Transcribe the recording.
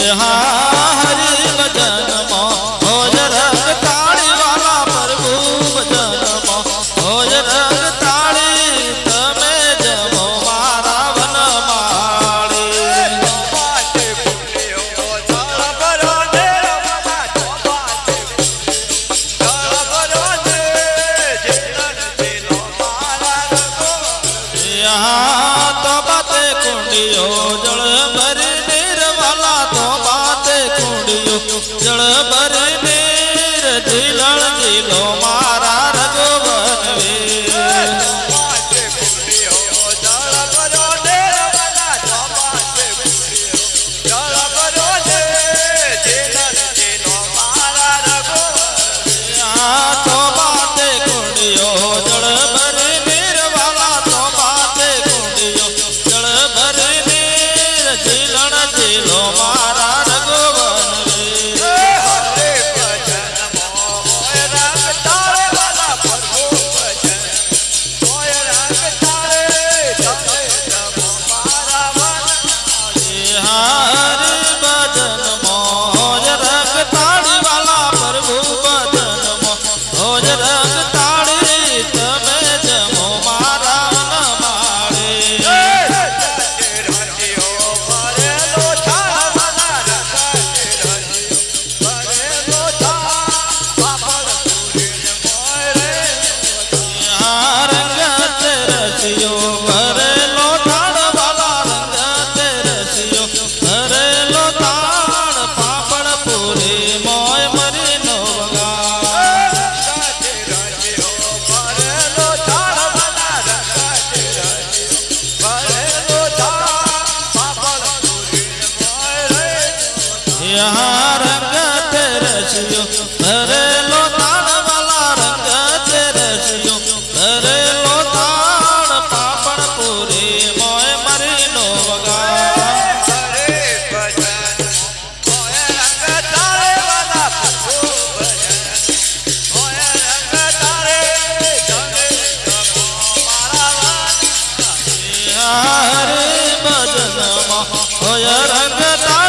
हरि भजन होय रंग ताड़ी वाला प्रभु भजन होय रंग ताड़ी तमे जमो मारा वन माड़ी यहाँ तो बाते कुंडियो जल भरी नीर वाला तो बाते कुंडियो जल भरी नीर झीलण झीलो मारा रघुवन वीर यहाँ तो बाते कुंडियो जल भरी नीर वाला तो बाते कुंडियो जल भरी नीर झीलण झीलो मारा रघुवन वीर हरि भजन मोज रंग ताड़ी वाला प्रभु भजन मोज रंग ताड़ी तमे जमो मारा न माड़े यहाँ रंग रसियो भरे लो ताड़ वाला रंग रसियो भरे लो ताड़ पापड़ पूरी मोय मरी नो वगा यहाँ रंग रसियो भरे लो ताड़ वाला रंग रसियो भरे लो ताड़ पापड़ पूरी मोय मरी नो वगा हरि भजन होय रंग ताड़ी